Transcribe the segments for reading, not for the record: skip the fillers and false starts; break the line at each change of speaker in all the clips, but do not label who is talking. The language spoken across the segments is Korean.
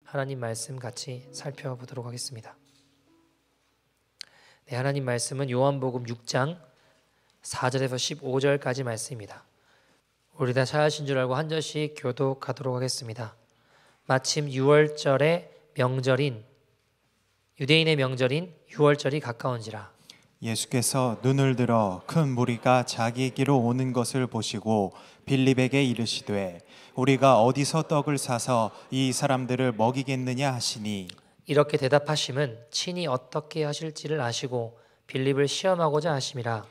하나님 말씀 같이 살펴보도록 하겠습니다. 네, 하나님 말씀은 요한복음 6장 4절에서 15절까지 말씀입니다. 우리 다 잘하신 줄 알고 한 절씩 교독하도록 하겠습니다. 마침 6월절의 명절인 유대인의 명절인 6월절이 가까운지라.
예수께서 눈을 들어 큰 무리가 자기에게로 오는 것을 보시고 빌립에게 이르시되 우리가 어디서 떡을 사서 이 사람들을 먹이겠느냐 하시니,
이렇게 대답하심은 친히 어떻게 하실지를 아시고 빌립을 시험하고자 하심이라.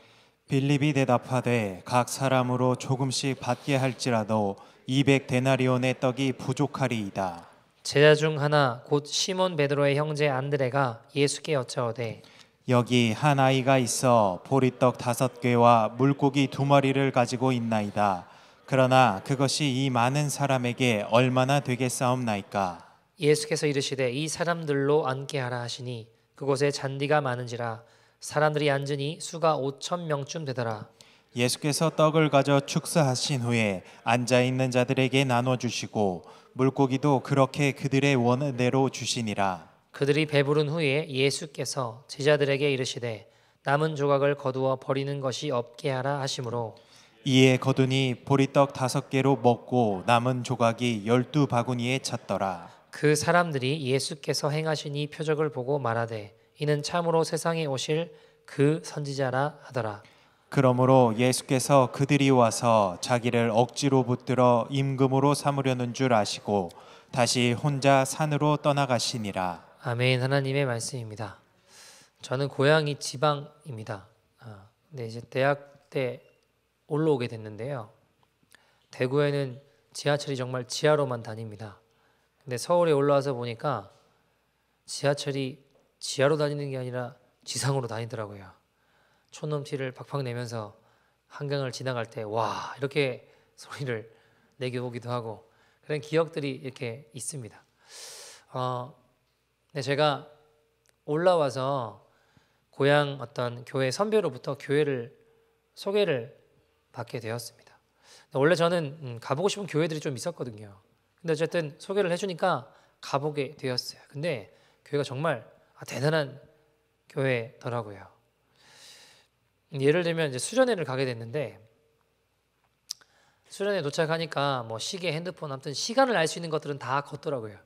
빌립이 대답하되 각 사람으로 조금씩 받게 할지라도 200데나리온의 떡이 부족하리이다.
제자 중 하나 곧 시몬 베드로의 형제 안드레가 예수께 여짜오되
여기 한 아이가 있어 보리떡 5개와 물고기 2마리를 가지고 있나이다. 그러나 그것이 이 많은 사람에게 얼마나 되겠사옵나이까?
예수께서 이르시되 이 사람들로 앉게 하라 하시니 그곳에 잔디가 많은지라 사람들이 앉으니 수가 5,000명쯤 되더라.
예수께서 떡을 가져 축사하신 후에 앉아있는 자들에게 나눠주시고 물고기도 그렇게 그들의 원대로 주시니라.
그들이 배부른 후에 예수께서 제자들에게 이르시되 남은 조각을 거두어 버리는 것이 없게 하라 하시므로
이에 거두니 보리떡 5개로 먹고 남은 조각이 12바구니에 찼더라.
그 사람들이 예수께서 행하신 이 표적을 보고 말하되 이는 참으로 세상에 오실 그 선지자라 하더라.
그러므로 예수께서 그들이 와서 자기를 억지로 붙들어 임금으로 삼으려는 줄 아시고 다시 혼자 산으로 떠나가시니라.
아멘. 하나님의 말씀입니다. 저는 고향이 지방입니다. 근데 이제 대학 때 올라오게 됐는데요. 대구에는 지하철이 정말 지하로만 다닙니다. 근데 서울에 올라와서 보니까 지하철이 지하로 다니는 게 아니라 지상으로 다니더라고요. 촌놈티를 팍팍 내면서 한강을 지나갈 때 와 이렇게 소리를 내게 오기도 하고 그런 기억들이 이렇게 있습니다. 네, 제가 올라와서 고향 어떤 교회 선배로부터 교회를 소개를 받게 되었습니다. 원래 저는 가보고 싶은 교회들이 좀 있었거든요. 근데 어쨌든 소개를 해주니까 가보게 되었어요. 근데 교회가 정말 대단한 교회더라고요. 예를 들면 이제 수련회를 가게 됐는데 수련회 도착하니까 뭐 시계, 핸드폰, 아무튼 시간을 알 수 있는 것들은 다 걷더라고요.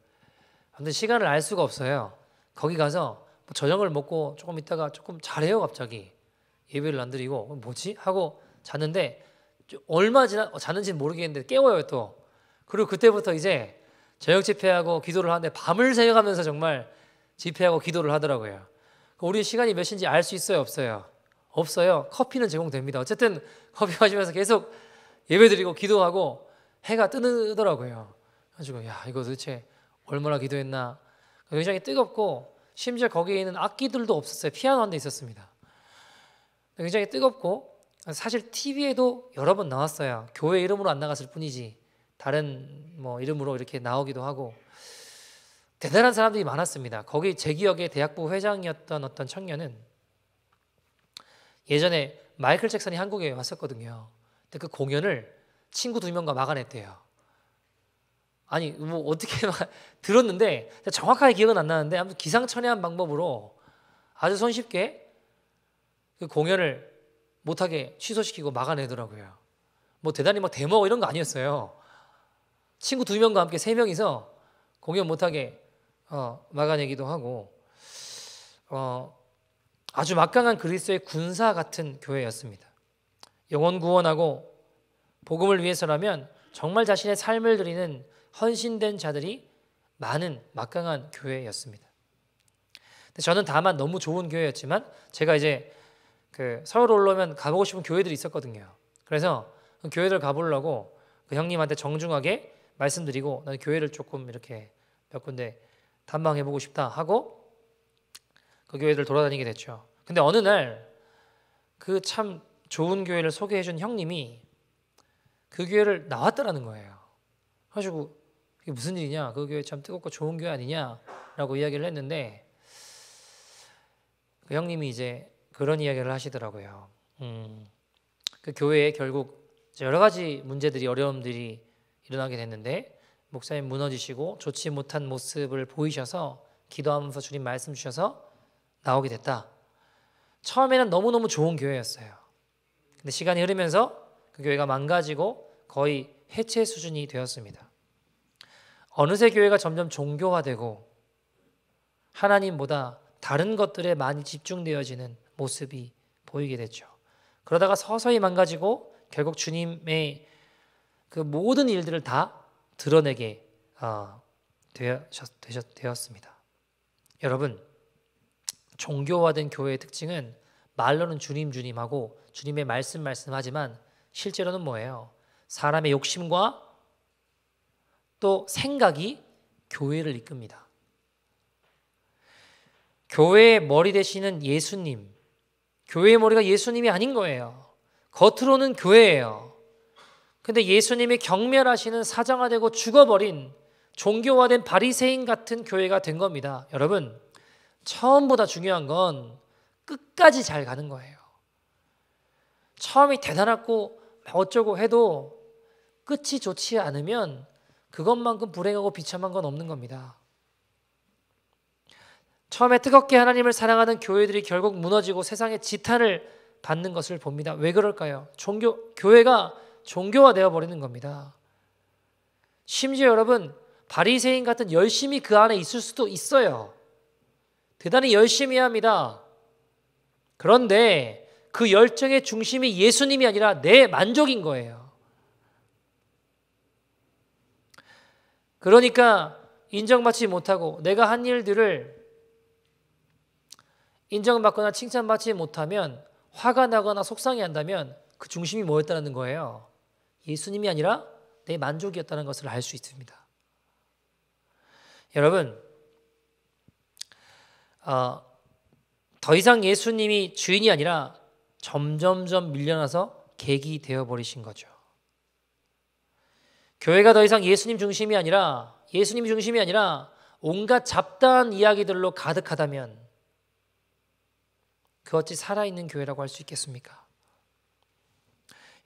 아무튼 시간을 알 수가 없어요. 거기 가서 뭐 저녁을 먹고 조금 있다가 조금 자래요. 갑자기 예배를 안 드리고 뭐지? 하고 잤는데 얼마 자는지는 모르겠는데 깨워요 또. 그리고 그때부터 이제 저녁 집회하고 기도를 하는데 밤을 새워가면서 정말 집회하고 기도를 하더라고요. 우리 시간이 몇 시인지 알 수 있어요? 없어요? 없어요. 커피는 제공됩니다. 어쨌든 커피 마시면서 계속 예배드리고 기도하고 해가 뜨더라고요. 그래가지고 야 이거 도대체 얼마나 기도했나. 굉장히 뜨겁고 심지어 거기에 있는 악기들도 없었어요. 피아노 한 대 있었습니다. 굉장히 뜨겁고 사실 TV에도 여러 번 나왔어요. 교회 이름으로 안 나갔을 뿐이지 다른 뭐 이름으로 이렇게 나오기도 하고 대단한 사람들이 많았습니다. 거기 제 기억에 대학부 회장이었던 어떤 청년은 예전에 마이클 잭슨이 한국에 왔었거든요. 근데 그 공연을 친구 2명과 막아냈대요. 아니 뭐 어떻게 들었는데 정확하게 기억은 안 나는데 아무튼 기상천외한 방법으로 아주 손쉽게 그 공연을 못하게 취소시키고 막아내더라고요. 뭐 대단히 막 데모 이런 거 아니었어요. 친구 2명과 함께 3명이서 공연 못하게 막아내기도 하고 아주 막강한 그리스도의 군사 같은 교회였습니다. 영혼 구원하고 복음을 위해서라면 정말 자신의 삶을 드리는 헌신된 자들이 많은 막강한 교회였습니다. 근데 저는 다만 너무 좋은 교회였지만 제가 이제 그 서울 올라오면 가보고 싶은 교회들이 있었거든요. 그래서 그 교회들 가보려고 그 형님한테 정중하게 말씀드리고 나는 교회를 조금 이렇게 몇 군데 탐방해보고 싶다 하고 그 교회들 돌아다니게 됐죠. 근데 어느 날 그 참 좋은 교회를 소개해준 형님이 그 교회를 나왔더라는 거예요. 그래가지고 이게 무슨 일이냐? 그 교회 참 뜨겁고 좋은 교회 아니냐라고 이야기를 했는데 그 형님이 이제 그런 이야기를 하시더라고요. 그 교회에 결국 여러 가지 문제들이 어려움들이 일어나게 됐는데 목사님 무너지시고 좋지 못한 모습을 보이셔서 기도하면서 주님 말씀 주셔서 나오게 됐다. 처음에는 너무너무 좋은 교회였어요. 근데 시간이 흐르면서 그 교회가 망가지고 거의 해체 수준이 되었습니다. 어느새 교회가 점점 종교화되고 하나님보다 다른 것들에 많이 집중되어지는 모습이 보이게 됐죠. 그러다가 서서히 망가지고 결국 주님의 그 모든 일들을 다 드러내게 되었습니다. 여러분, 종교화된 교회의 특징은 말로는 주님 주님하고 주님의 말씀하지만 실제로는 뭐예요? 사람의 욕심과 또 생각이 교회를 이끕니다. 교회의 머리 되시는 예수님, 교회의 머리가 예수님이 아닌 거예요. 겉으로는 교회예요. 근데 예수님이 경멸하시는 사장화되고 죽어버린 종교화된 바리새인 같은 교회가 된 겁니다. 여러분, 처음보다 중요한 건 끝까지 잘 가는 거예요. 처음이 대단하고 어쩌고 해도 끝이 좋지 않으면 그것만큼 불행하고 비참한 건 없는 겁니다. 처음에 뜨겁게 하나님을 사랑하는 교회들이 결국 무너지고 세상의 지탄을 받는 것을 봅니다. 왜 그럴까요? 교회가 종교화되어 버리는 겁니다. 심지어 여러분, 바리새인 같은 열심히 그 안에 있을 수도 있어요. 대단히 열심히 합니다. 그런데 그 열정의 중심이 예수님이 아니라 내 만족인 거예요. 그러니까 인정받지 못하고 내가 한 일들을 인정받거나 칭찬받지 못하면 화가 나거나 속상해한다면 그 중심이 뭐였다는 거예요? 예수님이 아니라 내 만족이었다는 것을 알 수 있습니다. 여러분, 더 이상 예수님이 주인이 아니라 점점점 밀려나서 객이 되어버리신 거죠. 교회가 더 이상 예수님 중심이 아니라 온갖 잡다한 이야기들로 가득하다면 그 어찌 살아있는 교회라고 할 수 있겠습니까?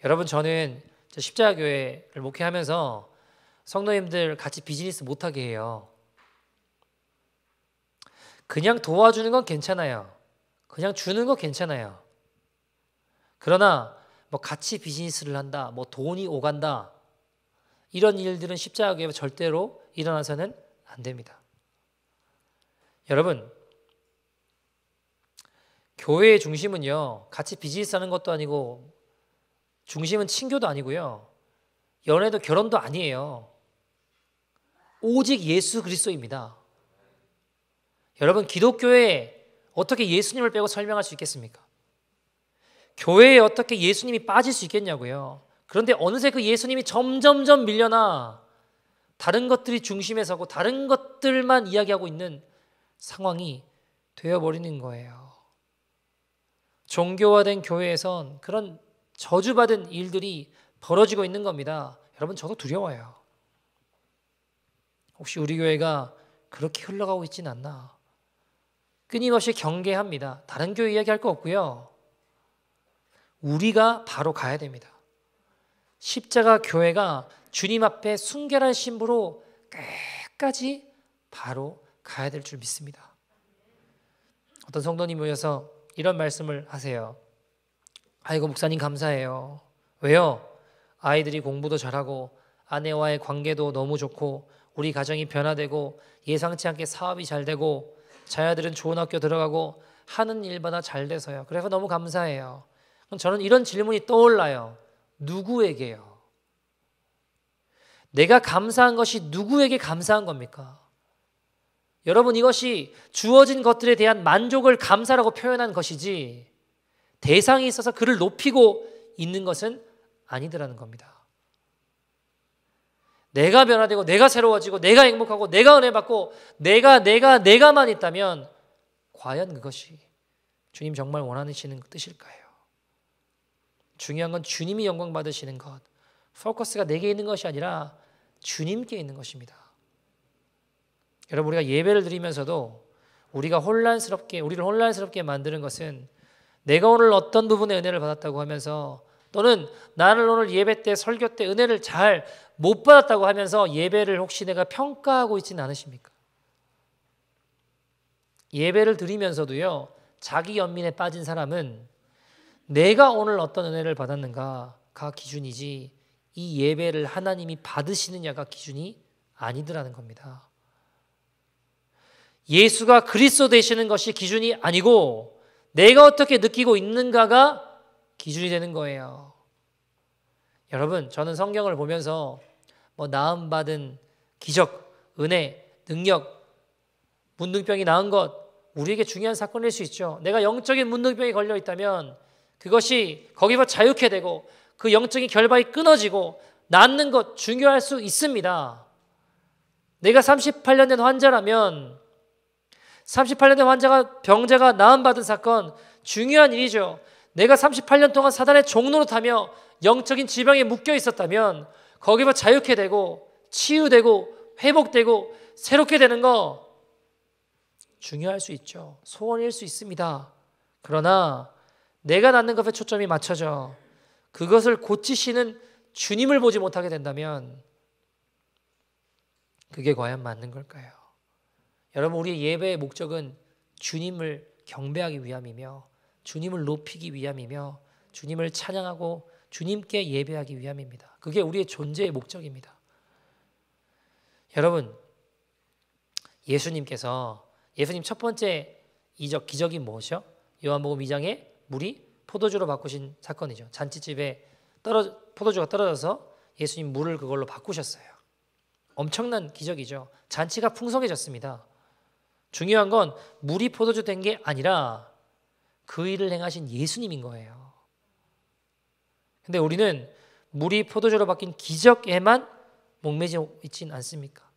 여러분, 저는 십자가교회를 목회하면서 성도님들 같이 비즈니스 못하게 해요. 그냥 도와주는 건 괜찮아요. 그냥 주는 거 괜찮아요. 그러나 뭐 같이 비즈니스를 한다, 뭐 돈이 오간다, 이런 일들은 십자가교회에 절대로 일어나서는 안 됩니다. 여러분, 교회의 중심은요, 같이 비즈니스 하는 것도 아니고 중심은 친교도 아니고요, 연애도 결혼도 아니에요. 오직 예수 그리스도입니다. 여러분, 기독교에 어떻게 예수님을 빼고 설명할 수 있겠습니까? 교회에 어떻게 예수님이 빠질 수 있겠냐고요. 그런데 어느새 그 예수님이 점점점 밀려나 다른 것들이 중심에 서고 다른 것들만 이야기하고 있는 상황이 되어버리는 거예요. 종교화된 교회에선 그런 저주받은 일들이 벌어지고 있는 겁니다. 여러분, 저도 두려워요. 혹시 우리 교회가 그렇게 흘러가고 있지는 않나? 끊임없이 경계합니다. 다른 교회 이야기할 거 없고요. 우리가 바로 가야 됩니다. 십자가 교회가 주님 앞에 순결한 신부로 끝까지 바로 가야 될 줄 믿습니다. 어떤 성도님이 모여서 이런 말씀을 하세요. 아이고, 목사님 감사해요. 왜요? 아이들이 공부도 잘하고 아내와의 관계도 너무 좋고 우리 가정이 변화되고 예상치 않게 사업이 잘 되고 자녀들은 좋은 학교 들어가고 하는 일마다 잘 돼서요. 그래서 너무 감사해요. 그럼 저는 이런 질문이 떠올라요. 누구에게요? 내가 감사한 것이 누구에게 감사한 겁니까? 여러분, 이것이 주어진 것들에 대한 만족을 감사라고 표현한 것이지 대상이 있어서 그를 높이고 있는 것은 아니더라는 겁니다. 내가 변화되고 내가 새로워지고 내가 행복하고 내가 은혜 받고 내가만 있다면 과연 그것이 주님 정말 원하시는 뜻일까요? 중요한 건 주님이 영광 받으시는 것, 포커스가 내게 있는 것이 아니라 주님께 있는 것입니다. 여러분, 우리가 예배를 드리면서도 우리를 혼란스럽게 만드는 것은 내가 오늘 어떤 부분의 은혜를 받았다고 하면서 또는 나를 오늘 예배 때 설교 때 은혜를 잘 못 받았다고 하면서 예배를 혹시 내가 평가하고 있지는 않으십니까? 예배를 드리면서도요, 자기 연민에 빠진 사람은 내가 오늘 어떤 은혜를 받았는가가 기준이지 이 예배를 하나님이 받으시느냐가 기준이 아니더라는 겁니다. 예수가 그리스도 되시는 것이 기준이 아니고 내가 어떻게 느끼고 있는가가 기준이 되는 거예요. 여러분, 저는 성경을 보면서 나음받은 기적, 은혜, 능력, 문둥병이 나은 것, 우리에게 중요한 사건일 수 있죠. 내가 영적인 문둥병이 걸려 있다면 그것이 거기서 자유케 되고 그 영적인 결박이 끊어지고 낫는 것 중요할 수 있습니다. 내가 38년 된 환자라면 38년 된 병자가 나음받은 사건 중요한 일이죠. 내가 38년 동안 사단의 종로로 타며 영적인 질병에 묶여 있었다면 거기서 자유케 되고 치유되고 회복되고 새롭게 되는 거 중요할 수 있죠. 소원일 수 있습니다. 그러나 내가 낳는 것에 초점이 맞춰져 그것을 고치시는 주님을 보지 못하게 된다면 그게 과연 맞는 걸까요? 여러분, 우리의 예배의 목적은 주님을 경배하기 위함이며 주님을 높이기 위함이며 주님을 찬양하고 주님께 예배하기 위함입니다. 그게 우리의 존재의 목적입니다. 여러분, 예수님 첫 번째 기적이 무엇이요? 요한복음 2장에 물이 포도주로 바꾸신 사건이죠. 잔치집에 포도주가 떨어져서 예수님 물을 그걸로 바꾸셨어요. 엄청난 기적이죠. 잔치가 풍성해졌습니다. 중요한 건 물이 포도주 된 게 아니라 그 일을 행하신 예수님인 거예요. 근데 우리는 물이 포도주로 바뀐 기적에만 목매지 있진 않습니까?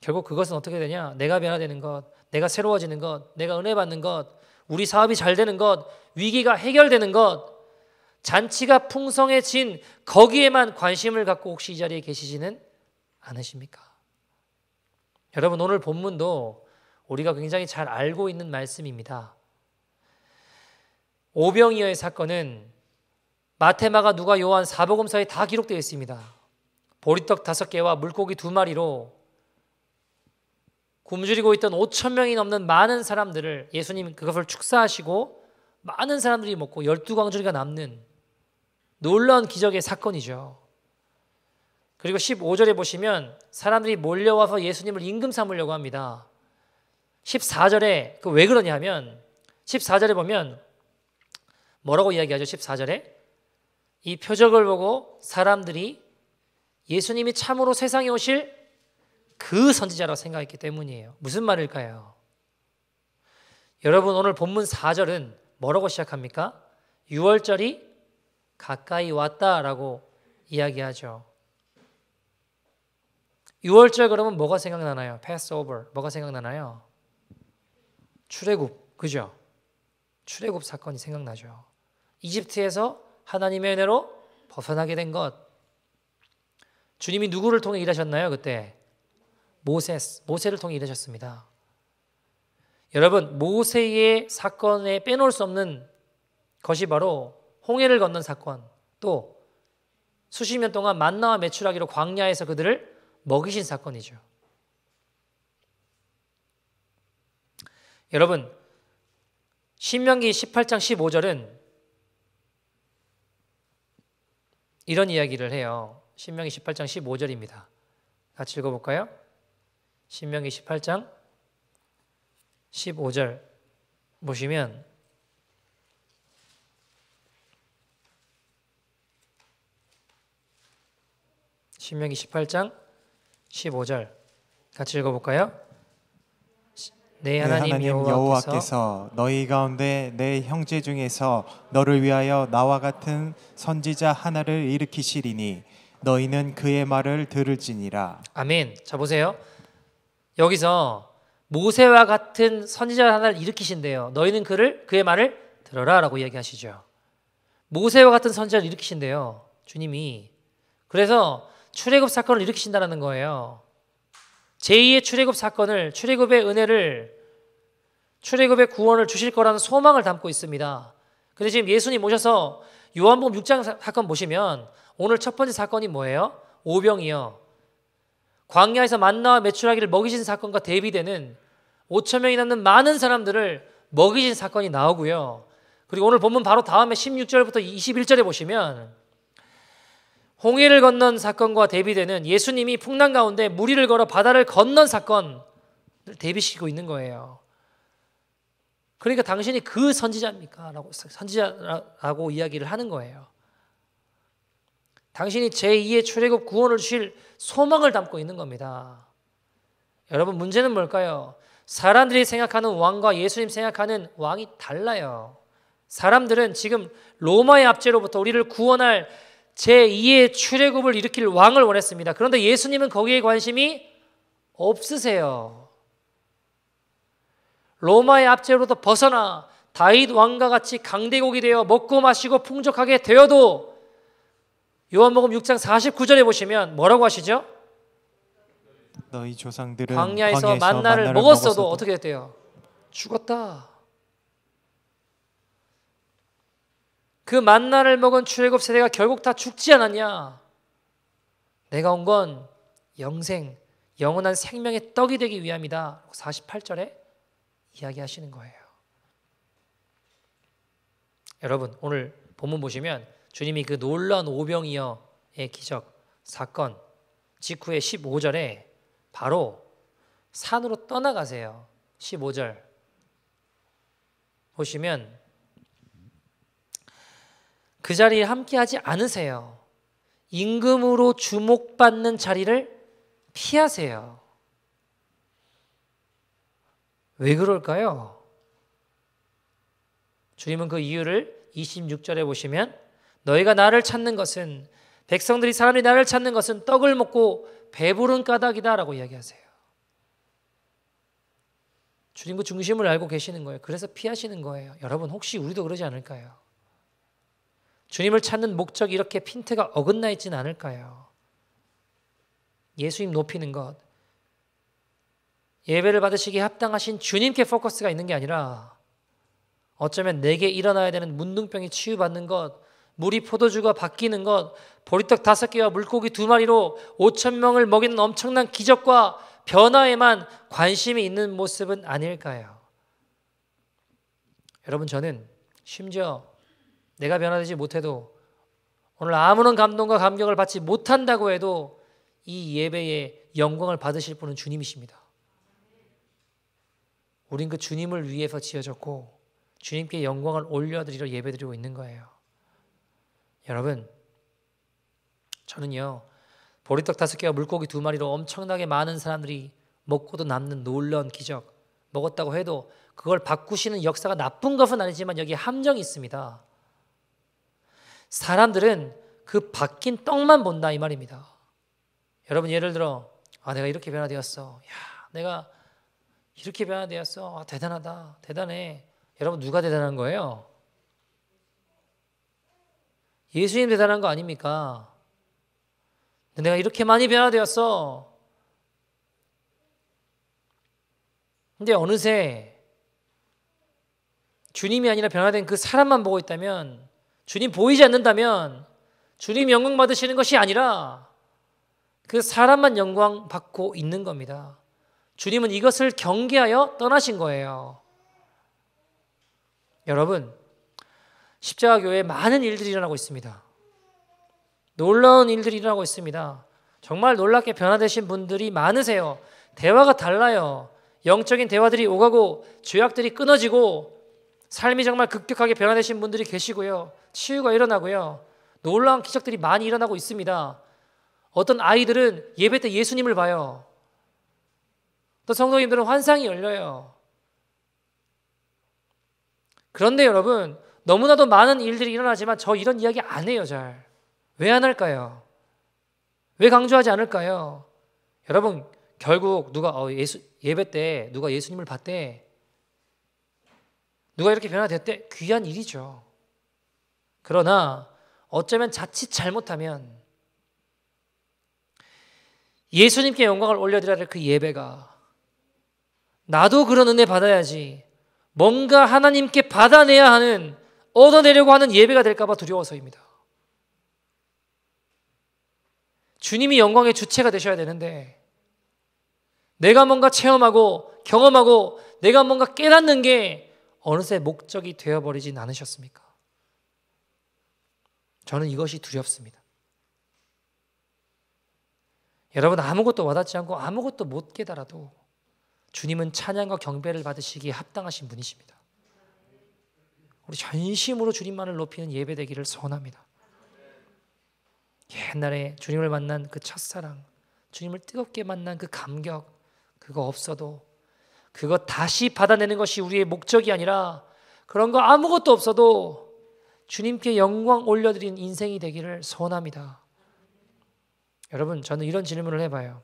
결국 그것은 어떻게 되냐? 내가 변화되는 것, 내가 새로워지는 것, 내가 은혜 받는 것, 우리 사업이 잘 되는 것, 위기가 해결되는 것, 잔치가 풍성해진 거기에만 관심을 갖고 혹시 이 자리에 계시지는 않으십니까? 여러분, 오늘 본문도 우리가 굉장히 잘 알고 있는 말씀입니다. 오병이어의 사건은 마태, 마가, 누가, 요한 사복음서에 다 기록되어 있습니다. 보리떡 5개와 물고기 2마리로 굶주리고 있던 5,000명이 넘는 많은 사람들을 예수님 그것을 축사하시고 많은 사람들이 먹고 12광주리가 남는 놀라운 기적의 사건이죠. 그리고 15절에 보시면 사람들이 몰려와서 예수님을 임금 삼으려고 합니다. 14절에 왜 그러냐 하면 14절에 보면 뭐라고 이야기하죠? 14절에 이 표적을 보고 사람들이 예수님이 참으로 세상에 오실 그 선지자라고 생각했기 때문이에요. 무슨 말일까요? 여러분, 오늘 본문 4절은 뭐라고 시작합니까? 6월절이 가까이 왔다라고 이야기하죠. 6월절 그러면 뭐가 생각나나요? Passover 뭐가 생각나나요? 출애굽, 그죠? 출애굽 사건이 생각나죠. 이집트에서 하나님의 은혜로 벗어나게 된 것. 주님이 누구를 통해 일하셨나요? 그때 모세를 통해 일하셨습니다. 여러분, 모세의 사건에 빼놓을 수 없는 것이 바로 홍해를 건넌 사건, 또 수십 년 동안 만나와 메추라기로 광야에서 그들을 먹이신 사건이죠. 여러분, 신명기 18장 15절은 이런 이야기를 해요. 신명기 18장 15절입니다. 같이 읽어볼까요? 신명기 18장 15절 보시면 신명기 18장 15절 같이 읽어볼까요? 내 하나님
여호와께서 너희 가운데 내 형제 중에서 너를 위하여 나와 같은 선지자 하나를 일으키시리니 너희는 그의 말을 들을지니라.
아멘. 자, 보세요. 여기서 모세와 같은 선지자 하나를 일으키신대요. 너희는 그의 말을 들어라 라고 이야기하시죠. 모세와 같은 선지자를 일으키신대요, 주님이. 그래서 출애굽 사건을 일으키신다는 거예요. 제2의 출애굽 사건을, 출애굽의 은혜를, 출애굽의 구원을 주실 거라는 소망을 담고 있습니다. 근데 지금 예수님 오셔서 요한복음 6장 사건 보시면 오늘 첫 번째 사건이 뭐예요? 오병이요. 광야에서 만나와 메추라기를 먹이신 사건과 대비되는 5천 명이 넘는 많은 사람들을 먹이신 사건이 나오고요. 그리고 오늘 본문 바로 다음에 16절부터 21절에 보시면 홍해를 건넌 사건과 대비되는 예수님이 풍랑 가운데 무리를 걸어 바다를 건넌 사건을 대비시키고 있는 거예요. 그러니까 당신이 그 선지자입니까? 선지자라고 이야기를 하는 거예요. 당신이 제2의 출애굽 구원을 주실 소망을 담고 있는 겁니다. 여러분, 문제는 뭘까요? 사람들이 생각하는 왕과 예수님 생각하는 왕이 달라요. 사람들은 지금 로마의 압제로부터 우리를 구원할 제2의 출애굽을 일으킬 왕을 원했습니다. 그런데 예수님은 거기에 관심이 없으세요. 로마의 압제로부터 벗어나 다윗 왕과 같이 강대국이 되어 먹고 마시고 풍족하게 되어도 요한복음 6장 49절에 보시면 뭐라고 하시죠?
너희 조상들은
광야에서 만나를 먹었어도 어떻게 됐대요? 죽었다. 그 만나를 먹은 출애굽 세대가 결국 다 죽지 않았냐? 내가 온 건 영생, 영원한 생명의 떡이 되기 위함이다. 48절에 이야기하시는 거예요. 여러분, 오늘 본문 보시면 주님이 그 놀라운 오병이어의 기적 사건 직후에 15절에 바로 산으로 떠나가세요. 15절 보시면 그 자리에 함께하지 않으세요. 임금으로 주목받는 자리를 피하세요. 왜 그럴까요? 주님은 그 이유를 26절에 보시면 너희가 나를 찾는 것은 백성들이 사람들이 나를 찾는 것은 떡을 먹고 배부른 까닭이다 라고 이야기하세요. 주님 그 중심을 알고 계시는 거예요. 그래서 피하시는 거예요. 여러분, 혹시 우리도 그러지 않을까요? 주님을 찾는 목적이 이렇게 핀트가 어긋나 있지는 않을까요? 예수님 높이는 것, 예배를 받으시기에 합당하신 주님께 포커스가 있는 게 아니라 어쩌면 내게 일어나야 되는 문둥병이 치유받는 것, 물이 포도주가 바뀌는 것, 보리떡 5개와 물고기 2마리로 5천 명을 먹이는 엄청난 기적과 변화에만 관심이 있는 모습은 아닐까요? 여러분, 저는 심지어 내가 변화되지 못해도 오늘 아무런 감동과 감격을 받지 못한다고 해도 이 예배의 영광을 받으실 분은 주님이십니다. 우린 그 주님을 위해서 지어졌고 주님께 영광을 올려드리려 예배드리고 있는 거예요. 여러분, 저는요 보리떡 5개와 물고기 2마리로 엄청나게 많은 사람들이 먹고도 남는 놀라운 기적, 먹었다고 해도 그걸 바꾸시는 역사가 나쁜 것은 아니지만 여기에 함정이 있습니다. 사람들은 그 바뀐 떡만 본다 이 말입니다. 여러분, 예를 들어 내가 이렇게 변화되었어. 내가 이렇게 변화되었어. 대단하다. 대단해. 여러분, 누가 대단한 거예요? 예수님 대단한 거 아닙니까? 내가 이렇게 많이 변화되었어. 근데 어느새 주님이 아니라 변화된 그 사람만 보고 있다면, 주님 보이지 않는다면 주님 영광 받으시는 것이 아니라 그 사람만 영광 받고 있는 겁니다. 주님은 이것을 경계하여 떠나신 거예요. 여러분, 십자가교회에 많은 일들이 일어나고 있습니다. 놀라운 일들이 일어나고 있습니다. 정말 놀랍게 변화되신 분들이 많으세요. 대화가 달라요. 영적인 대화들이 오가고 죄악들이 끊어지고 삶이 정말 급격하게 변화되신 분들이 계시고요. 치유가 일어나고요. 놀라운 기적들이 많이 일어나고 있습니다. 어떤 아이들은 예배 때 예수님을 봐요. 또 성도님들은 환상이 열려요. 그런데 여러분, 너무나도 많은 일들이 일어나지만 저 이런 이야기 안 해요. 잘. 왜 안 할까요? 왜 강조하지 않을까요? 여러분, 결국 누가 예배 때 누가 예수님을 봤대, 누가 이렇게 변화됐대, 귀한 일이죠. 그러나 어쩌면 자칫 잘못하면 예수님께 영광을 올려드려야 될 그 예배가 나도 그런 은혜 받아야지, 뭔가 하나님께 받아내야 하는 얻어내려고 하는 예배가 될까 봐 두려워서입니다. 주님이 영광의 주체가 되셔야 되는데 내가 뭔가 체험하고 경험하고 내가 뭔가 깨닫는 게 어느새 목적이 되어버리진 않으셨습니까? 저는 이것이 두렵습니다. 여러분, 아무것도 와닿지 않고 아무것도 못 깨달아도 주님은 찬양과 경배를 받으시기에 합당하신 분이십니다. 우리 전심으로 주님만을 높이는 예배 되기를 소원합니다. 옛날에 주님을 만난 그 첫사랑, 주님을 뜨겁게 만난 그 감격, 그거 없어도, 그거 다시 받아내는 것이 우리의 목적이 아니라 그런 거 아무것도 없어도 주님께 영광 올려드리는 인생이 되기를 소원합니다. 여러분, 저는 이런 질문을 해봐요.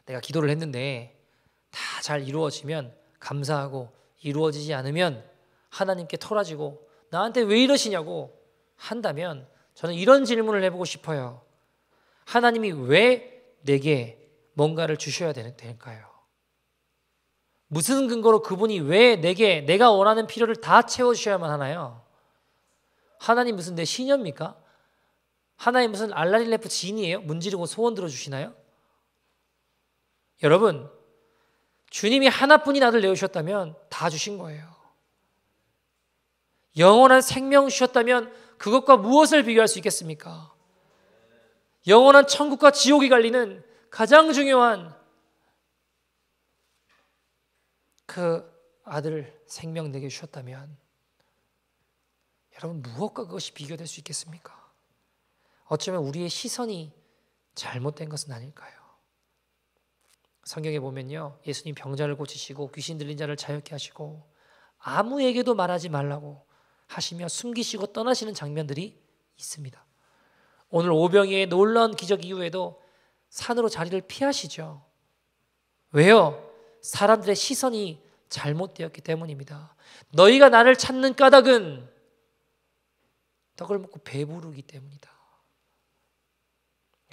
내가 기도를 했는데 다 잘 이루어지면 감사하고, 이루어지지 않으면 하나님께 토라지고 나한테 왜 이러시냐고 한다면 저는 이런 질문을 해보고 싶어요. 하나님이 왜 내게 뭔가를 주셔야 될까요? 무슨 근거로 그분이 왜 내게 내가 원하는 필요를 다 채워주셔야만 하나요? 하나님 무슨 내 시녀입니까? 하나님 무슨 알라릴레프 지인이에요? 문지르고 소원 들어주시나요? 여러분, 주님이 하나뿐인 아들 내어주셨다면 다 주신 거예요. 영원한 생명 주셨다면 그것과 무엇을 비교할 수 있겠습니까? 영원한 천국과 지옥이 갈리는 가장 중요한 그 아들 생명 내게 주셨다면 여러분, 무엇과 그것이 비교될 수 있겠습니까? 어쩌면 우리의 시선이 잘못된 것은 아닐까요? 성경에 보면요, 예수님 병자를 고치시고 귀신 들린 자를 자유케 하시고 아무에게도 말하지 말라고 하시며 숨기시고 떠나시는 장면들이 있습니다. 오늘 오병이의 놀라운 기적 이후에도 산으로 자리를 피하시죠. 왜요? 사람들의 시선이 잘못되었기 때문입니다. 너희가 나를 찾는 까닭은 떡을 먹고 배부르기 때문이다.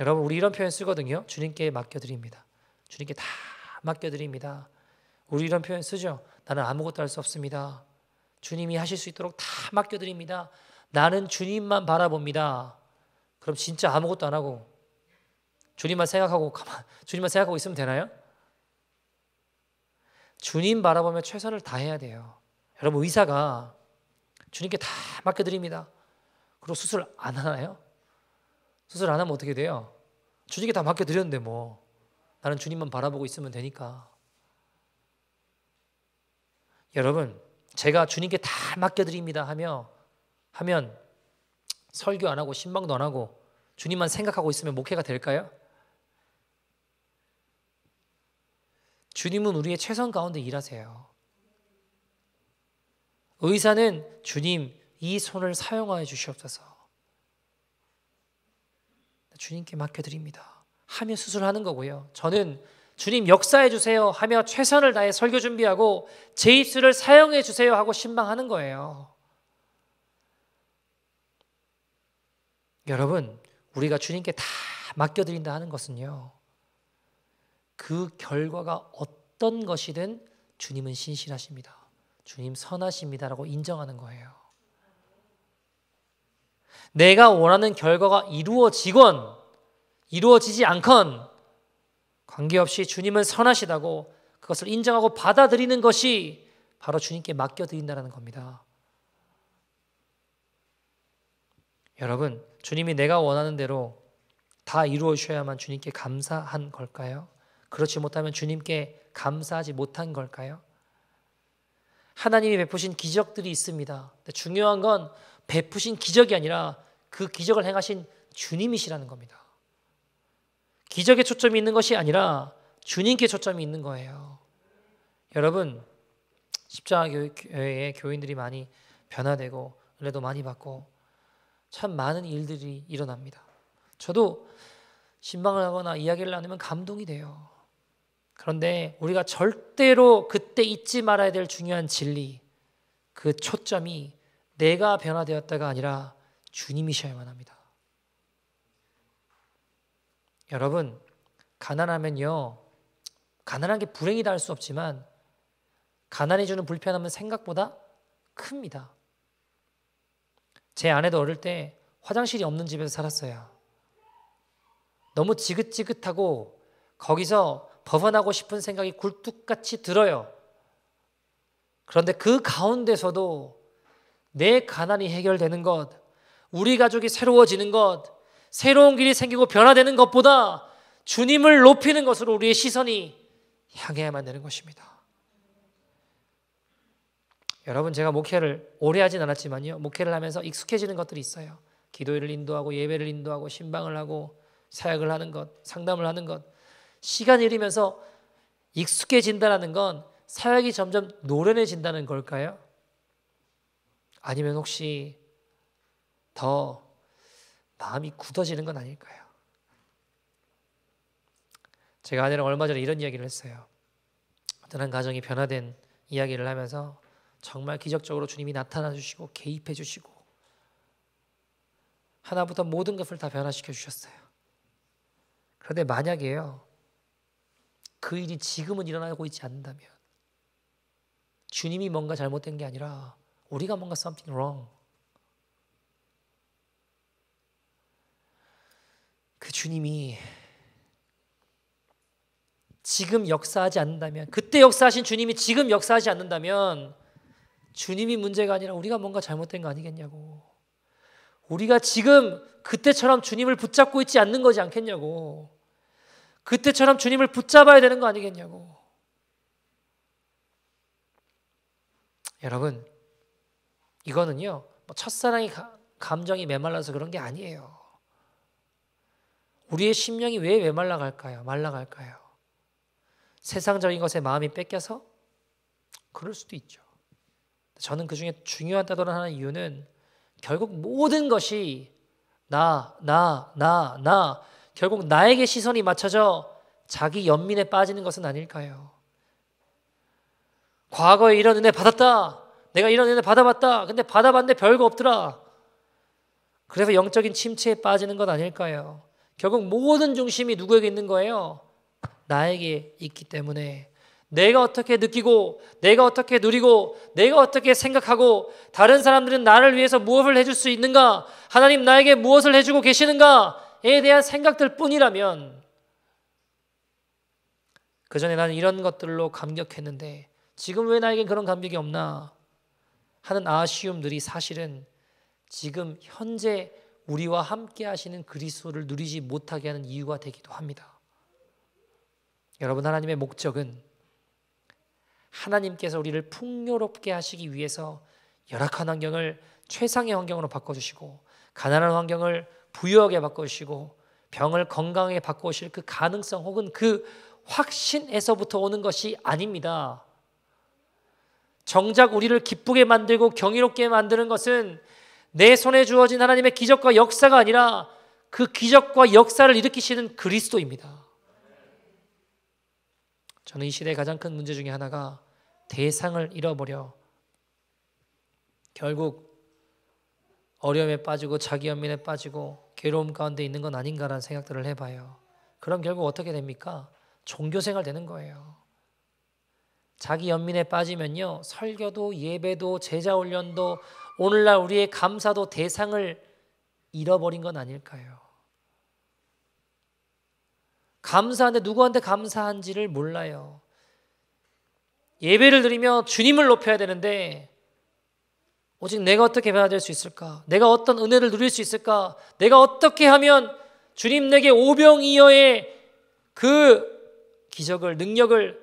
여러분, 우리 이런 표현 쓰거든요. 주님께 맡겨드립니다. 주님께 다 맡겨드립니다. 우리 이런 표현 쓰죠. 나는 아무것도 할 수 없습니다. 주님이 하실 수 있도록 다 맡겨드립니다. 나는 주님만 바라봅니다. 그럼 진짜 아무것도 안 하고 주님만 생각하고 있으면 되나요? 주님 바라보며 최선을 다해야 돼요. 여러분, 의사가 주님께 다 맡겨드립니다. 그리고 수술 안 하나요? 수술 안 하면 어떻게 돼요? 주님께 다 맡겨드렸는데 뭐 나는 주님만 바라보고 있으면 되니까. 여러분, 제가 주님께 다 맡겨드립니다 하면 설교 안 하고 신방도 안 하고 주님만 생각하고 있으면 목회가 될까요? 주님은 우리의 최선 가운데 일하세요. 의사는 주님 이 손을 사용하여 주시옵소서. 주님께 맡겨드립니다 하며 수술하는 거고요. 저는 주님 역사해 주세요 하며 최선을 다해 설교 준비하고 제 입술을 사용해 주세요 하고 신방하는 거예요. 여러분, 우리가 주님께 다 맡겨드린다 하는 것은요, 그 결과가 어떤 것이든 주님은 신실하십니다. 주님 선하십니다라고 인정하는 거예요. 내가 원하는 결과가 이루어지건 이루어지지 않건 관계없이 주님은 선하시다고 그것을 인정하고 받아들이는 것이 바로 주님께 맡겨드린다는 겁니다. 여러분, 주님이 내가 원하는 대로 다 이루어 주셔야만 주님께 감사한 걸까요? 그렇지 못하면 주님께 감사하지 못한 걸까요? 하나님이 베푸신 기적들이 있습니다. 근데 중요한 건 베푸신 기적이 아니라 그 기적을 행하신 주님이시라는 겁니다. 기적에 초점이 있는 것이 아니라 주님께 초점이 있는 거예요. 여러분, 십자가교회의 교인들이 많이 변화되고 은혜도 많이 받고 참 많은 일들이 일어납니다. 저도 신방을 하거나 이야기를 나누면 감동이 돼요. 그런데 우리가 절대로 그때 잊지 말아야 될 중요한 진리, 그 초점이 내가 변화되었다가 아니라 주님이셔야만 합니다. 여러분, 가난하면요, 가난한 게 불행이다 할 수 없지만 가난이 주는 불편함은 생각보다 큽니다. 제 아내도 어릴 때 화장실이 없는 집에서 살았어요. 너무 지긋지긋하고 거기서 벗어나고 싶은 생각이 굴뚝같이 들어요. 그런데 그 가운데서도 내 가난이 해결되는 것, 우리 가족이 새로워지는 것, 새로운 길이 생기고 변화되는 것보다 주님을 높이는 것으로 우리의 시선이 향해야만 되는 것입니다. 여러분, 제가 목회를 오래 하진 않았지만요, 목회를 하면서 익숙해지는 것들이 있어요. 기도회를 인도하고 예배를 인도하고 신방을 하고 사역을 하는 것, 상담을 하는 것, 시간이 흐르면서 익숙해진다는 건 사역이 점점 노련해진다는 걸까요? 아니면 혹시 더 마음이 굳어지는 건 아닐까요? 제가 아내랑 얼마 전에 이런 이야기를 했어요. 어떤 한 가정이 변화된 이야기를 하면서 정말 기적적으로 주님이 나타나 주시고 개입해 주시고 하나부터 모든 것을 다 변화시켜 주셨어요. 그런데 만약에요, 그 일이 지금은 일어나고 있지 않는다면, 주님이 뭔가 잘못된 게 아니라 우리가 뭔가 something wrong, 그 주님이 지금 역사하지 않는다면, 그때 역사하신 주님이 지금 역사하지 않는다면 주님이 문제가 아니라 우리가 뭔가 잘못된 거 아니겠냐고. 우리가 지금 그때처럼 주님을 붙잡고 있지 않는 거지 않겠냐고. 그때처럼 주님을 붙잡아야 되는 거 아니겠냐고. 여러분, 이거는요, 첫사랑이 감정이 메말라서 그런 게 아니에요. 우리의 심령이 왜 메말라갈까요? 말라갈까요? 세상적인 것에 마음이 뺏겨서? 그럴 수도 있죠. 저는 그 중에 중요하다고 하는 이유는 결국 모든 것이 나, 결국 나에게 시선이 맞춰져 자기 연민에 빠지는 것은 아닐까요? 과거에 이런 은혜 받았다. 내가 이런 은혜 받아봤다. 근데 받아봤는데 별거 없더라. 그래서 영적인 침체에 빠지는 것 아닐까요? 결국 모든 중심이 누구에게 있는 거예요? 나에게 있기 때문에 내가 어떻게 느끼고 내가 어떻게 누리고 내가 어떻게 생각하고 다른 사람들은 나를 위해서 무엇을 해줄 수 있는가, 하나님 나에게 무엇을 해주고 계시는가에 대한 생각들 뿐이라면, 그전에 나는 이런 것들로 감격했는데 지금 왜 나에겐 그런 감격이 없나 하는 아쉬움들이 사실은 지금 현재 우리와 함께 하시는 그리스도를 누리지 못하게 하는 이유가 되기도 합니다. 여러분, 하나님의 목적은 하나님께서 우리를 풍요롭게 하시기 위해서 열악한 환경을 최상의 환경으로 바꿔주시고 가난한 환경을 부유하게 바꿔주시고 병을 건강하게 바꿔주실 그 가능성 혹은 그 확신에서부터 오는 것이 아닙니다. 정작 우리를 기쁘게 만들고 경이롭게 만드는 것은 내 손에 주어진 하나님의 기적과 역사가 아니라 그 기적과 역사를 일으키시는 그리스도입니다. 저는 이 시대의 가장 큰 문제 중에 하나가 대상을 잃어버려 결국 어려움에 빠지고 자기 연민에 빠지고 괴로움 가운데 있는 건 아닌가라는 생각들을 해봐요. 그럼 결국 어떻게 됩니까? 종교생활 되는 거예요. 자기 연민에 빠지면요, 설교도 예배도 제자훈련도 오늘날 우리의 감사도 대상을 잃어버린 건 아닐까요? 감사한데 누구한테 감사한지를 몰라요. 예배를 드리며 주님을 높여야 되는데 오직 내가 어떻게 변화될 수 있을까? 내가 어떤 은혜를 누릴 수 있을까? 내가 어떻게 하면 주님 내게 오병이어의 그 기적을, 능력을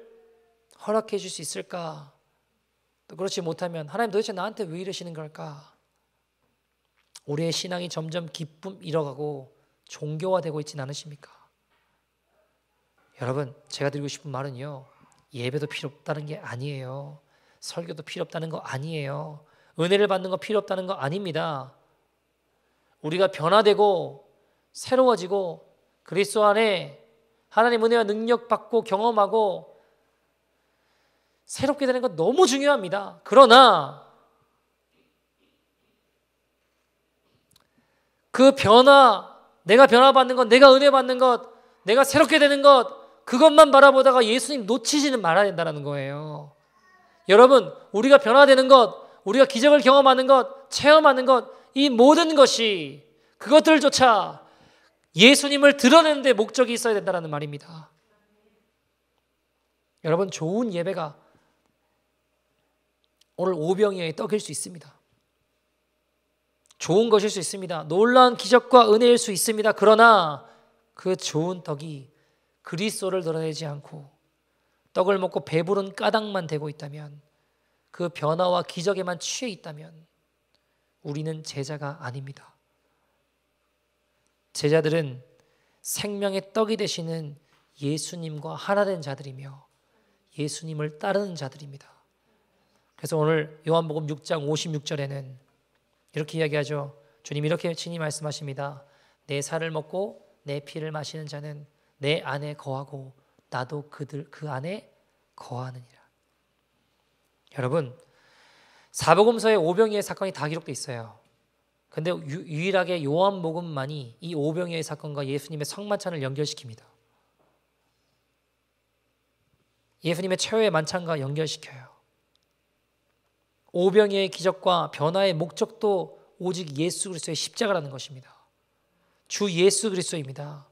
허락해 줄 수 있을까? 또 그렇지 못하면 하나님 도대체 나한테 왜 이러시는 걸까? 우리의 신앙이 점점 기쁨 잃어가고 종교화되고 있지는 않으십니까? 여러분, 제가 드리고 싶은 말은요, 예배도 필요 없다는 게 아니에요. 설교도 필요 없다는 거 아니에요. 은혜를 받는 거 필요 없다는 거 아닙니다. 우리가 변화되고 새로워지고 그리스도 안에 하나님 은혜와 능력 받고 경험하고 새롭게 되는 건 너무 중요합니다. 그러나 그 변화, 내가 변화받는 것, 내가 은혜 받는 것, 내가 새롭게 되는 것, 그것만 바라보다가 예수님 놓치지는 말아야 된다는 거예요. 여러분, 우리가 변화되는 것, 우리가 기적을 경험하는 것, 체험하는 것, 이 모든 것이 그것들조차 예수님을 드러내는 데 목적이 있어야 된다는 말입니다. 여러분, 좋은 예배가 오늘 오병이어의 떡일 수 있습니다. 좋은 것일 수 있습니다. 놀라운 기적과 은혜일 수 있습니다. 그러나 그 좋은 떡이 그리스도를 드러내지 않고 떡을 먹고 배부른 까닭만 되고 있다면, 그 변화와 기적에만 취해 있다면 우리는 제자가 아닙니다. 제자들은 생명의 떡이 되시는 예수님과 하나 된 자들이며 예수님을 따르는 자들입니다. 그래서 오늘 요한복음 6장 56절에는 이렇게 이야기하죠. 주님 이렇게 친히 말씀하십니다. 내 살을 먹고 내 피를 마시는 자는 내 안에 거하고 나도 그 안에 거하느니라. 여러분, 사복음서에 오병이어의 사건이 다 기록되어 있어요. 근데 유일하게 요한복음만이 이 오병이어의 사건과 예수님의 성만찬을 연결시킵니다. 예수님의 최후의 만찬과 연결시켜요. 오병이어의 기적과 변화의 목적도 오직 예수 그리스도의 십자가라는 것입니다. 주 예수 그리스도입니다.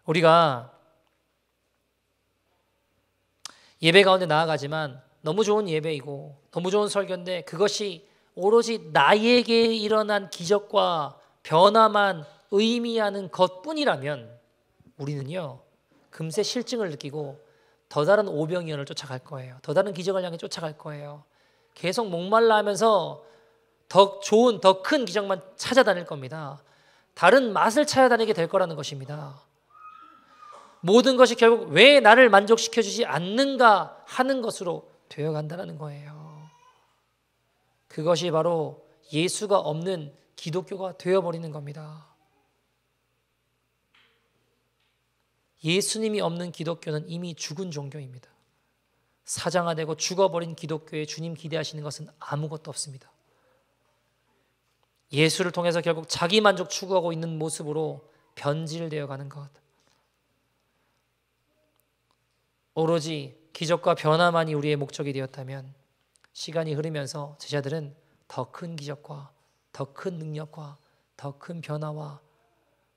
우리가 예배 가운데 나아가지만 너무 좋은 예배이고 너무 좋은 설교인데 그것이 오로지 나에게 일어난 기적과 변화만 의미하는 것뿐이라면 우리는요, 금세 실증을 느끼고 더 다른 오병이어를 쫓아갈 거예요. 더 다른 기적을 향해 쫓아갈 거예요. 계속 목말라 하면서 더 좋은, 더 큰 기적만 찾아다닐 겁니다. 다른 맛을 찾아다니게 될 거라는 것입니다. 모든 것이 결국 왜 나를 만족시켜주지 않는가 하는 것으로 되어간다는 거예요. 그것이 바로 예수가 없는 기독교가 되어버리는 겁니다. 예수님이 없는 기독교는 이미 죽은 종교입니다. 사장화되고 죽어버린 기독교에 주님 기대하시는 것은 아무것도 없습니다. 예수를 통해서 결국 자기 만족 추구하고 있는 모습으로 변질되어 가는 것. 오로지 기적과 변화만이 우리의 목적이 되었다면 시간이 흐르면서 제자들은 더 큰 기적과 더 큰 능력과 더 큰 변화와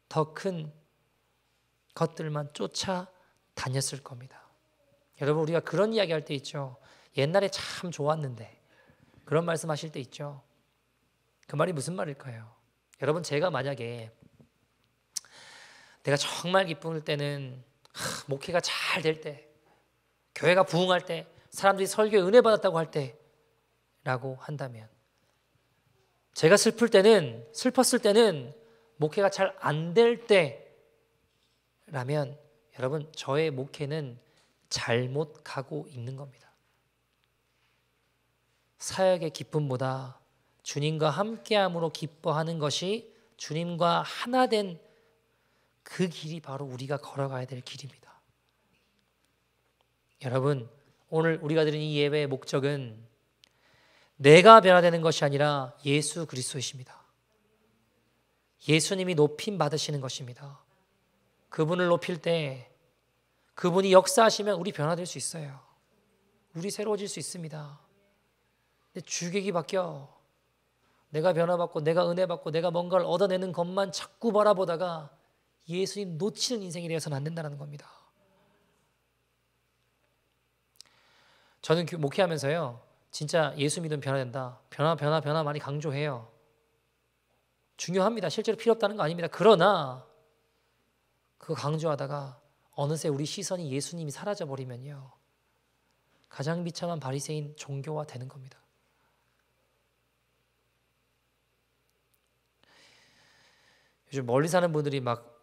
더 큰 것들만 쫓아다녔을 겁니다. 여러분, 우리가 그런 이야기 할 때 있죠. 옛날에 참 좋았는데, 그런 말씀 하실 때 있죠. 그 말이 무슨 말일까요? 여러분, 제가 만약에 내가 정말 기쁠 때는 목회가 잘 될 때, 교회가 부흥할 때, 사람들이 설교에 은혜 받았다고 할 때라고 한다면, 제가 슬플 때는, 슬펐을 때는 목회가 잘 안 될 때라면 여러분, 저의 목회는 잘못 가고 있는 겁니다. 사역의 기쁨보다 주님과 함께함으로 기뻐하는 것이 주님과 하나 된 그 길이 바로 우리가 걸어가야 될 길입니다. 여러분, 오늘 우리가 드린 이 예배의 목적은 내가 변화되는 것이 아니라 예수 그리스도이십니다. 예수님이 높임 받으시는 것입니다. 그분을 높일 때 그분이 역사하시면 우리 변화될 수 있어요. 우리 새로워질 수 있습니다. 근데 주객이 바뀌어. 내가 변화받고 내가 은혜 받고 내가 뭔가를 얻어내는 것만 자꾸 바라보다가 예수님 놓치는 인생이 되어서는 안 된다는 겁니다. 저는 목회하면서요, 진짜 예수 믿으면 변화된다. 변화 많이 강조해요. 중요합니다. 실제로 필요 없다는 거 아닙니다. 그러나 그거 강조하다가 어느새 우리 시선이 예수님이 사라져버리면요, 가장 비참한 바리새인 종교화 되는 겁니다. 요즘 멀리 사는 분들이 막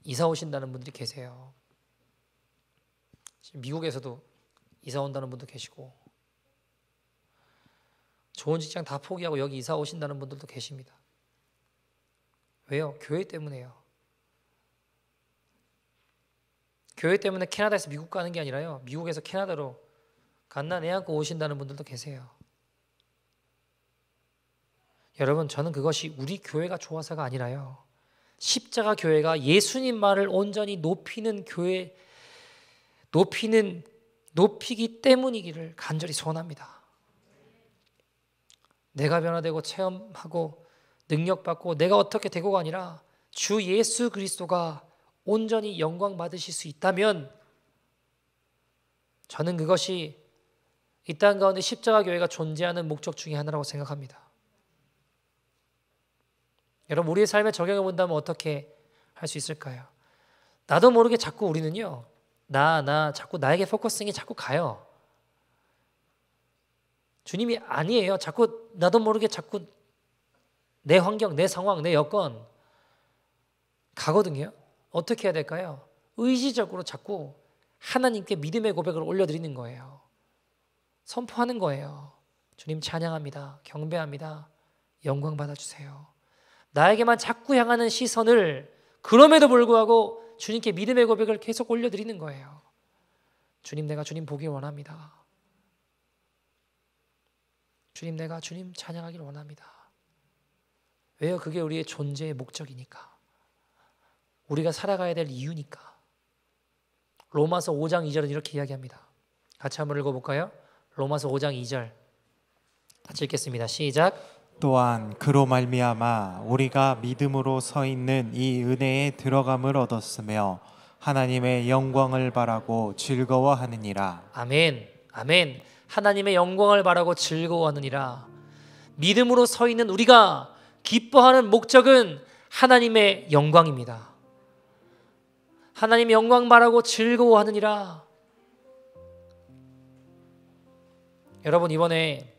이사 오신다는 분들이 계세요. 지금 미국에서도 이사 온다는 분도 계시고, 좋은 직장 다 포기하고 여기 이사 오신다는 분들도 계십니다. 왜요? 교회 때문에요. 교회 때문에 캐나다에서 미국 가는 게 아니라요, 미국에서 캐나다로 갓난 애 안고 오신다는 분들도 계세요. 여러분, 저는 그것이 우리 교회가 좋아서가 아니라요, 십자가 교회가 예수님만을 온전히 높이는 교회, 높이기 때문이기를 간절히 소원합니다. 내가 변화되고 체험하고 능력받고 내가 어떻게 되고가 아니라 주 예수 그리스도가 온전히 영광 받으실 수 있다면 저는 그것이 이 땅 가운데 십자가 교회가 존재하는 목적 중에 하나라고 생각합니다. 여러분, 우리의 삶에 적용해 본다면 어떻게 할 수 있을까요? 나도 모르게 자꾸 우리는요, 자꾸 나에게 포커싱이 자꾸 가요. 주님이 아니에요. 자꾸 나도 모르게 자꾸 내 환경, 내 상황, 내 여건 가거든요. 어떻게 해야 될까요? 의지적으로 자꾸 하나님께 믿음의 고백을 올려드리는 거예요. 선포하는 거예요. 주님 찬양합니다. 경배합니다. 영광 받아주세요. 나에게만 자꾸 향하는 시선을 그럼에도 불구하고 주님께 믿음의 고백을 계속 올려드리는 거예요. 주님, 내가 주님 보길 원합니다. 주님, 내가 주님 찬양하길 원합니다. 왜요? 그게 우리의 존재의 목적이니까. 우리가 살아가야 될 이유니까. 로마서 5장 2절은 이렇게 이야기합니다. 같이 한번 읽어볼까요? 로마서 5장 2절 같이 읽겠습니다. 시작.
또한 그로 말미암아 우리가 믿음으로 서 있는 이 은혜에 들어감을 얻었으며 하나님의 영광을 바라고 즐거워하느니라.
아멘. 아멘. 하나님의 영광을 바라고 즐거워하느니라. 믿음으로 서 있는 우리가 기뻐하는 목적은 하나님의 영광입니다. 하나님의 영광 바라고 즐거워하느니라. 여러분, 이번에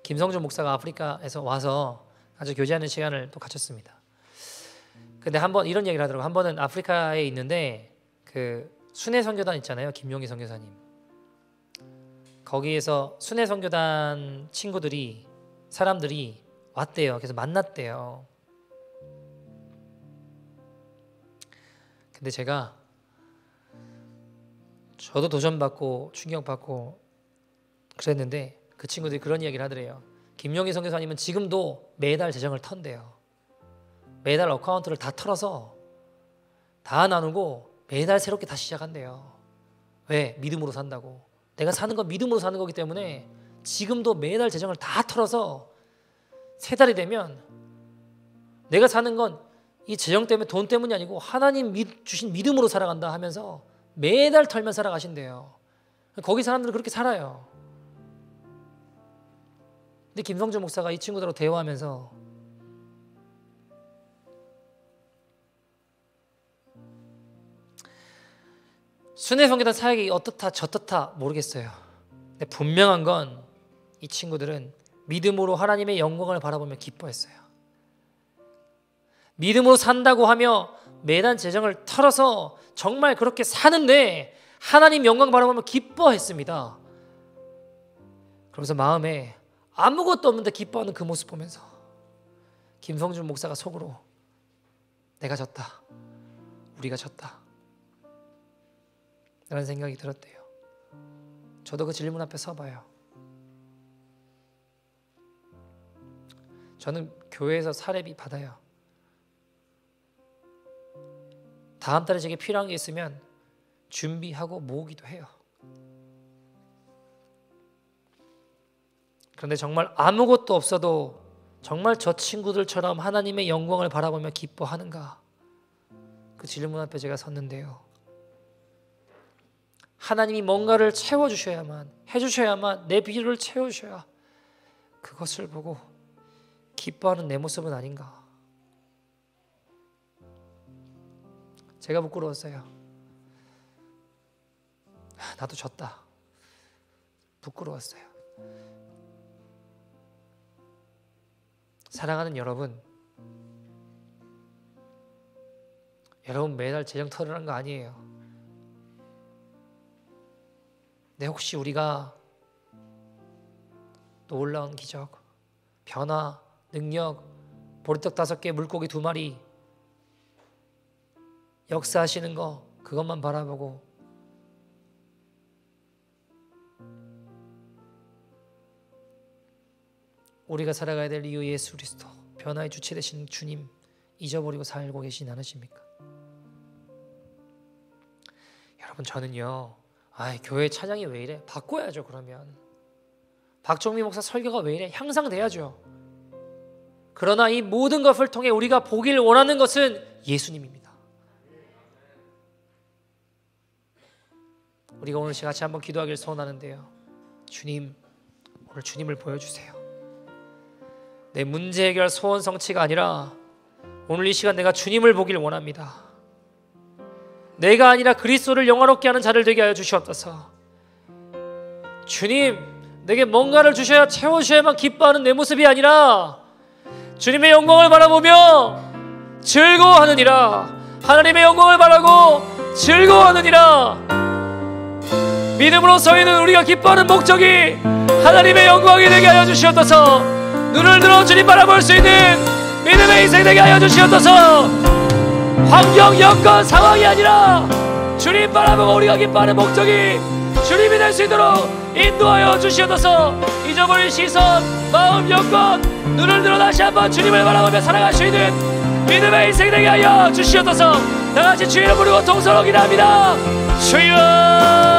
김성준 목사가 아프리카에서 와서 아주 교제하는 시간을 또 가졌습니다. 근데 한번 이런 얘기를 하더라고요. 한 번은 아프리카에 있는데 그 순회 선교단 있잖아요. 김용희 선교사님. 거기에서 순회 선교단 사람들이 왔대요. 그래서 만났대요. 근데 저도 도전받고 충격받고 그랬는데 그 친구들이 그런 이야기를 하더래요. 김용희 선교사님은 지금도 매달 재정을 턴대요. 매달 어카운트를 다 털어서 다 나누고 매달 새롭게 다시 시작한대요. 왜? 믿음으로 산다고. 내가 사는 건 믿음으로 사는 거기 때문에 지금도 매달 재정을 다 털어서 세 달이 되면 내가 사는 건 이 재정 때문에 돈 때문이 아니고 하나님 주신 믿음으로 살아간다 하면서 매달 털면 살아가신대요. 거기 사람들은 그렇게 살아요. 근데 김성준 목사가 이 친구들하고 대화하면서 순회 선교단 사역이 어떻다 저떻다 모르겠어요. 근데 분명한 건 이 친구들은 믿음으로 하나님의 영광을 바라보며 기뻐했어요. 믿음으로 산다고 하며 매달 재정을 털어서 정말 그렇게 사는데 하나님 영광 바라보며 기뻐했습니다. 그러면서 마음에 아무것도 없는데 기뻐하는 그 모습 보면서 김성준 목사가 속으로 내가 졌다. 우리가 졌다. 라는 생각이 들었대요. 저도 그 질문 앞에 서봐요. 저는 교회에서 사례비 받아요. 다음 달에 제게 필요한 게 있으면 준비하고 모으기도 해요. 그런데 정말 아무것도 없어도 정말 저 친구들처럼 하나님의 영광을 바라보며 기뻐하는가? 그 질문 앞에 제가 섰는데요. 하나님이 뭔가를 채워주셔야만, 해주셔야만, 내 비를 채워주셔야 그것을 보고 기뻐하는 내 모습은 아닌가? 제가 부끄러웠어요. 나도 졌다. 부끄러웠어요. 사랑하는 여러분 매달 재정 털으라는 거 아니에요. 근데 혹시 우리가 놀라운 기적, 변화, 능력, 보리떡 5개, 물고기 2마리 역사하시는 거 그것만 바라보고 우리가 살아가야 될 이유 예수 그리스도, 변화의 주체 되신 주님 잊어버리고 살고 계시지 않으십니까? 여러분, 저는요, 교회 찬양이 왜 이래? 바꿔야죠. 그러면 박종미 목사 설교가 왜 이래? 향상돼야죠. 그러나 이 모든 것을 통해 우리가 보기를 원하는 것은 예수님입니다. 우리가 오늘 같이 한번 기도하기를 소원하는데요. 주님, 오늘 주님을 보여주세요. 내 문제 해결 소원 성취가 아니라 오늘 이 시간 내가 주님을 보기를 원합니다. 내가 아니라 그리스도를 영화롭게 하는 자를 되게 하여 주시옵소서. 주님, 내게 뭔가를 주셔야 채워주셔야만 기뻐하는 내 모습이 아니라 주님의 영광을 바라보며 즐거워하느니라. 하나님의 영광을 바라고 즐거워하느니라. 믿음으로 서있는 우리가 기뻐하는 목적이 하나님의 영광이 되게 하여 주시옵소서. 눈을 들어 주님 바라볼 수 있는 믿음의 인생 되게 하여 주시옵소서. 환경, 여건, 상황이 아니라 주님 바라보고 우리가 기뻐하는 목적이 주님이 될 수 있도록 인도하여 주시옵소서. 잊어버린 시선, 마음, 여건, 눈을 들어 다시 한번 주님을 바라보며 살아갈 수 있는 믿음의 인생 되게 하여 주시옵소서. 다같이 주의 이름 부르고 통성으로 기도합니다. 주여